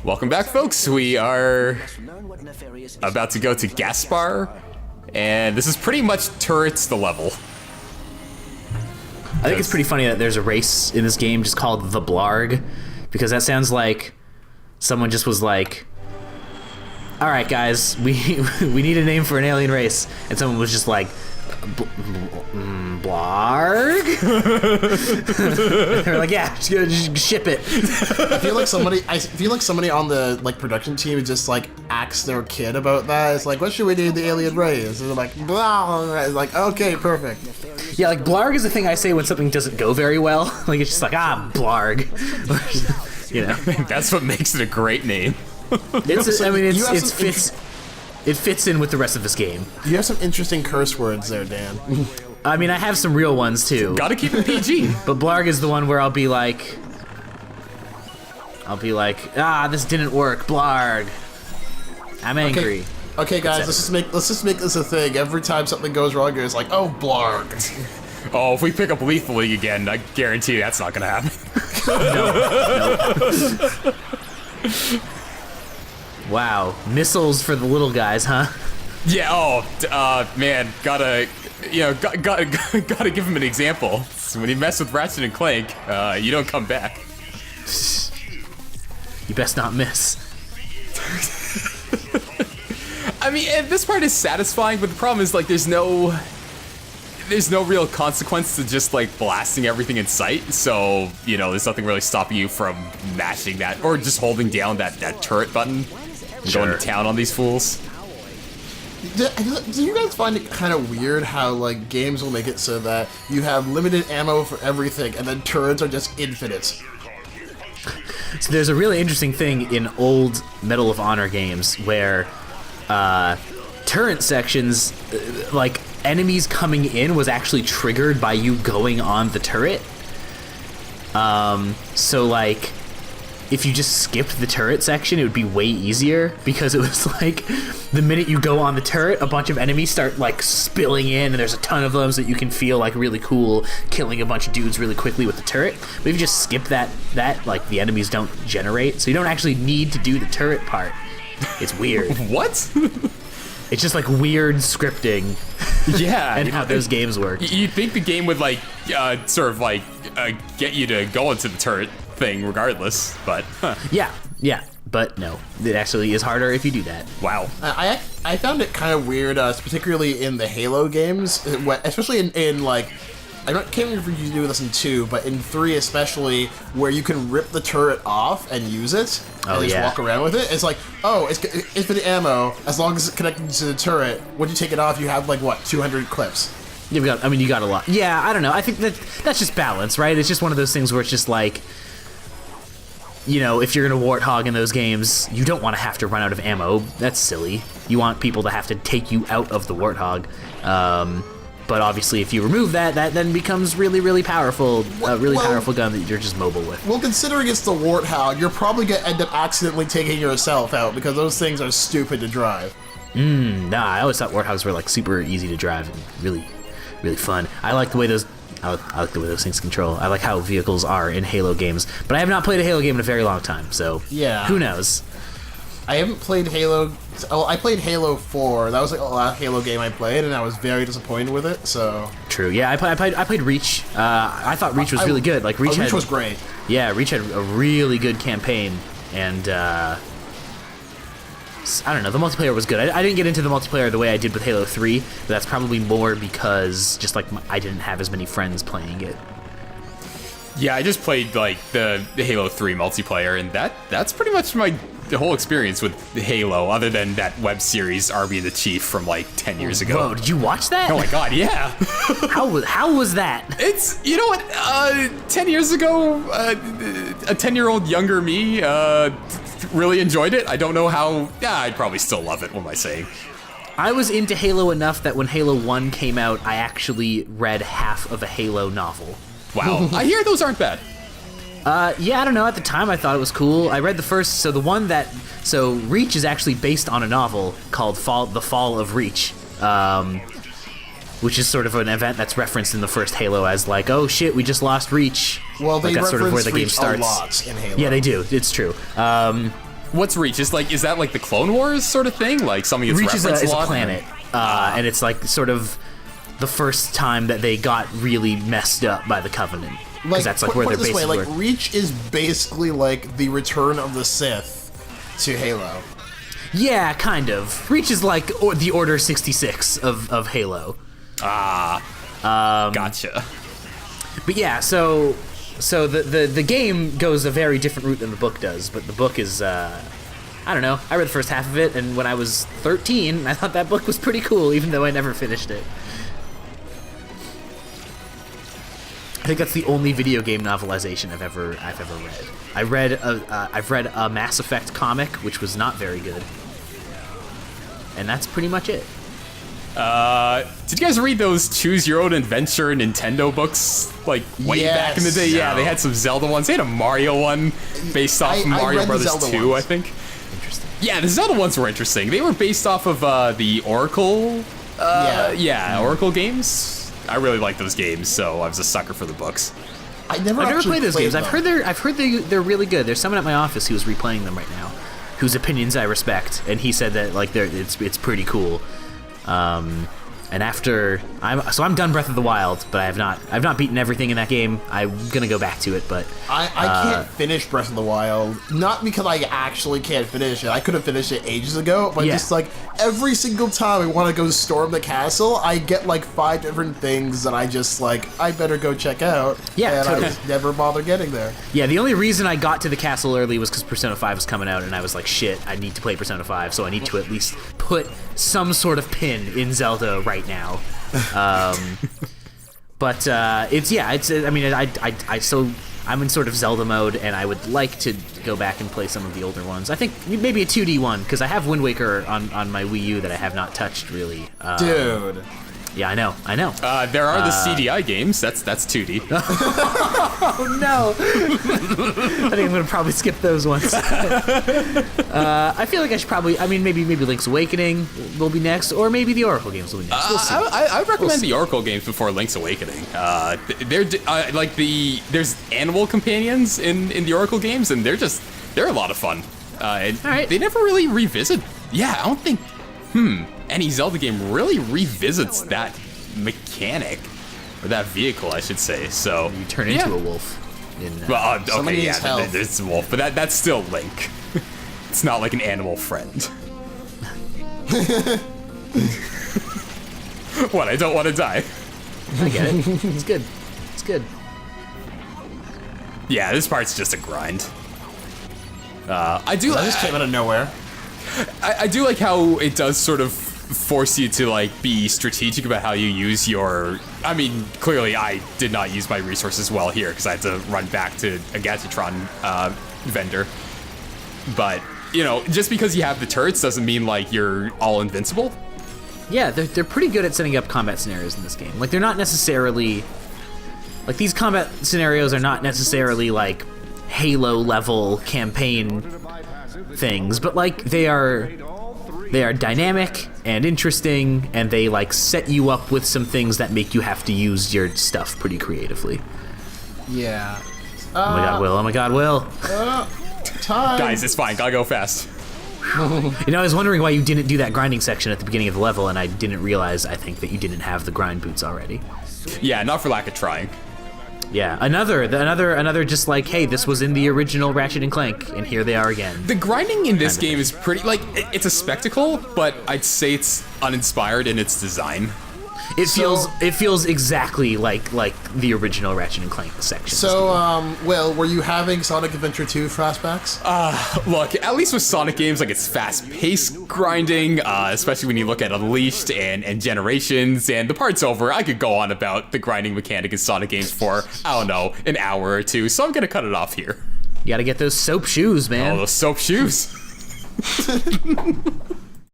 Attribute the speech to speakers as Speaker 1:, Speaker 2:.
Speaker 1: Welcome back, folks. We are about to go to Gaspar, and this is pretty much turrets the level.
Speaker 2: I think it's pretty funny that there's a race in this game just called the laaaarg, because that sounds like someone just was like, all right, guys, we need a name for an alien race, and someone was just like, laaaarg? They're like, yeah, just ship it.
Speaker 3: I feel like somebody on the production team just asked their kid about that. It's like, what should we name the alien race? And they're like, blah. It's like, okay, perfect.
Speaker 2: Yeah, laaaarg is the thing I say when something doesn't go very well. It's just like, laaaarg. You know,
Speaker 1: that's what makes it a great name.
Speaker 2: It fits in with the rest of this game.
Speaker 3: You have some interesting curse words there, Dan.
Speaker 2: I mean, I have some real ones too.
Speaker 1: Gotta keep it PG.
Speaker 2: But laaaarg is the one where I'll be like, this didn't work, laaaarg. I'm angry.
Speaker 3: Okay, guys, let's just make this a thing. Every time something goes wrong, it's like, oh, laaaarg.
Speaker 1: Oh, if we pick up Lethal League again, I guarantee that's not gonna happen.
Speaker 2: No. Wow, missiles for the little guys, huh?
Speaker 1: Yeah. Oh, man, gotta give him an example. So when you mess with Ratchet and Clank, you don't come back.
Speaker 2: You best not miss.
Speaker 1: I mean, and this part is satisfying, but the problem is there's no real consequence to just blasting everything in sight. So there's nothing really stopping you from mashing that or just holding down that turret button. Going to town on these fools.
Speaker 3: Do you guys find it kind of weird how games will make it so that you have limited ammo for everything and then turrets are just infinite?
Speaker 2: So there's a really interesting thing in old Medal of Honor games where turret sections, enemies coming in was actually triggered by you going on the turret. So if you just skipped the turret section, it would be way easier, because it was the minute you go on the turret, a bunch of enemies start spilling in, and there's a ton of them, so that you can feel really cool killing a bunch of dudes really quickly with the turret. But if you just skip that the enemies don't generate, so you don't actually need to do the turret part. It's weird.
Speaker 1: What?
Speaker 2: It's just weird scripting.
Speaker 1: Yeah,
Speaker 2: and how those games work.
Speaker 1: You'd think the game would get you to go into the turret thing regardless, but
Speaker 2: yeah, but no, it actually is harder if you do that.
Speaker 3: Wow. I found it kind of weird, particularly in the Halo games, especially in I can't remember if you do this in 2, but in 3 especially, where you can rip the turret off and use it, and just walk around with it. It's it's infinite ammo, as long as it's connected to the turret. When you take it off, you have 200 clips.
Speaker 2: You got a lot. Yeah, I don't know. I think that's just balance, right? It's just one of those things where it's just if you're gonna warthog in those games, you don't want to have to run out of ammo. That's silly. You want people to have to take you out of the warthog. But obviously, if you remove that then becomes really, really powerful. A really powerful gun that you're just mobile with.
Speaker 3: Well, considering it's the warthog, you're probably gonna end up accidentally taking yourself out, because those things are stupid to drive.
Speaker 2: Nah, I always thought warthogs were super easy to drive and really, really fun. I like the way those things control. I like how vehicles are in Halo games, but I have not played a Halo game in a very long time, so
Speaker 3: yeah,
Speaker 2: who knows?
Speaker 3: I haven't played Halo. Oh, I played Halo 4. That was the last Halo game I played, and I was very disappointed with it. So true.
Speaker 2: Yeah, I played Reach. I thought Reach was really good. Reach
Speaker 3: was great.
Speaker 2: Yeah, Reach had a really good campaign, and I don't know, the multiplayer was good. I didn't get into the multiplayer the way I did with Halo 3, but that's probably more because just I didn't have as many friends playing it.
Speaker 1: Yeah, I just played the Halo 3 multiplayer, and that's pretty much the whole experience with Halo, other than that web series Army and the Chief from 10 years ago.
Speaker 2: Whoa, did you watch that?
Speaker 1: Oh my god, yeah.
Speaker 2: How was that?
Speaker 1: It's, you know what, 10 years ago, a 10-year-old younger me really enjoyed it. I don't know how. Yeah, I'd probably still love it. What am I saying?
Speaker 2: I was into Halo enough that when Halo 1 came out, I actually read half of a Halo novel.
Speaker 1: Wow. I hear those aren't bad.
Speaker 2: Yeah, I don't know. At the time, I thought it was cool. I read the first, so Reach is actually based on a novel called The Fall of Reach. which is sort of an event that's referenced in the first Halo as like, oh shit, we just lost Reach.
Speaker 3: Well, they
Speaker 2: like, that's
Speaker 3: reference
Speaker 2: sort of where the game
Speaker 3: Reach
Speaker 2: starts.
Speaker 3: a lot in Halo.
Speaker 2: Yeah, they do. It's true.
Speaker 1: What's Reach? Is that like the Clone Wars sort of thing? Like something that's
Speaker 2: Reach is
Speaker 1: referenced
Speaker 2: a
Speaker 1: lot?
Speaker 2: planet, and it's like sort of the first time that they got really messed up by the Covenant. Because that's like where
Speaker 3: put
Speaker 2: their
Speaker 3: it this
Speaker 2: bases
Speaker 3: way,
Speaker 2: were.
Speaker 3: like Reach is basically like the Return of the Sith to Halo.
Speaker 2: Yeah, kind of. Reach is like the Order 66 of Halo.
Speaker 1: Gotcha.
Speaker 2: But yeah, so the game goes a very different route than the book does, but the book is I don't know. I read the first half of it, and when I was 13, I thought that book was pretty cool, even though I never finished it. I think that's the only video game novelization I've ever read. I've read a Mass Effect comic, which was not very good, and that's pretty much it.
Speaker 1: Did you guys read those Choose Your Own Adventure Nintendo books, like, way back in the day?
Speaker 3: Yes.
Speaker 1: Yeah, they had some Zelda ones. They had a Mario one based off
Speaker 3: I
Speaker 1: Mario
Speaker 3: read the
Speaker 1: Brothers
Speaker 3: Zelda
Speaker 1: 2,
Speaker 3: ones.
Speaker 1: I think.
Speaker 2: Interesting.
Speaker 1: Yeah, the Zelda ones were interesting. They were based off of the Oracle, Oracle games. I really like those games, so I was a sucker for the books.
Speaker 3: I've never
Speaker 2: played those games.
Speaker 3: them.
Speaker 2: I've heard they're really good. There's someone at my office who's replaying them right now, whose opinions I respect, and he said that like it's pretty cool. And after I'm done Breath of the Wild, but I've not beaten everything in that game. I'm gonna go back to it, but
Speaker 3: I can't finish Breath of the Wild, not because I actually can't finish it. I could have finished it ages ago, but
Speaker 2: Yeah.
Speaker 3: just like every single time I want to go storm the castle, I get like 5 different things that I just like, I better go check out.
Speaker 2: Yeah,
Speaker 3: and
Speaker 2: totally.
Speaker 3: I just never bother getting there.
Speaker 2: yeah, the only reason I got to the castle early was because Persona 5 was coming out, and I was like, shit, I need to play Persona 5, so I need to at least put some sort of pin in Zelda right now. But I'm in sort of Zelda mode, and I would like to go back and play some of the older ones. I think maybe a 2D one, because I have Wind Waker on my Wii U that I have not touched really.
Speaker 3: Dude.
Speaker 2: Yeah, I know.
Speaker 1: There are the CDI games. That's 2D.
Speaker 2: Oh no! I think I'm gonna probably skip those ones. I feel like I should probably. I mean, maybe Link's Awakening will be next, or maybe the Oracle games will be next. We'll see.
Speaker 1: I would recommend the Oracle games before Link's Awakening. There's animal companions in the Oracle games, and they're a lot of fun. And
Speaker 2: right.
Speaker 1: They never really revisit. Yeah, I don't think any Zelda game really revisits that mechanic or that vehicle, I should say. So
Speaker 2: You turn into a wolf.
Speaker 1: Well,
Speaker 3: Somebody
Speaker 1: okay,
Speaker 3: needs
Speaker 1: yeah,
Speaker 3: help.
Speaker 1: there's a wolf, but that's still Link. It's not like an animal friend. What? I don't want to die.
Speaker 2: I get it. It's good. It's good.
Speaker 1: Yeah, this part's just a grind. I do.
Speaker 3: That just came out of nowhere.
Speaker 1: I do like how it does sort of force you to like be strategic about how you use your. I mean, clearly I did not use my resources well here because I had to run back to a Gadgetron vendor. But you know, just because you have the turrets doesn't mean like you're all invincible.
Speaker 2: Yeah, they're pretty good at setting up combat scenarios in this game. Like, they're not necessarily... Like, these combat scenarios are not necessarily, like, Halo-level campaign things, but, like, they are dynamic and interesting, and they, like, set you up with some things that make you have to use your stuff pretty creatively.
Speaker 3: Yeah.
Speaker 2: Oh my god, Will. Oh my god, Will.
Speaker 3: Time.
Speaker 1: Guys, it's fine. Gotta go fast.
Speaker 2: You know, I was wondering why you didn't do that grinding section at the beginning of the level, and I didn't realize, I think, that you didn't have the grind boots already.
Speaker 1: Yeah, not for lack of trying.
Speaker 2: Yeah, another just like, hey, this was in the original Ratchet and Clank, and here they are again.
Speaker 1: The grinding in this game is pretty, like, it's a spectacle, but I'd say it's uninspired in its design.
Speaker 2: It feels exactly like the original Ratchet and Clank section.
Speaker 3: So, Will, were you having Sonic Adventure 2 flashbacks?
Speaker 1: Look, at least with Sonic games, like, it's fast-paced grinding, especially when you look at Unleashed and Generations, and the part's over. I could go on about the grinding mechanic in Sonic games for, I don't know, an hour or two, so I'm gonna cut it off here.
Speaker 2: You gotta get those soap shoes, man.
Speaker 1: Oh, those soap shoes.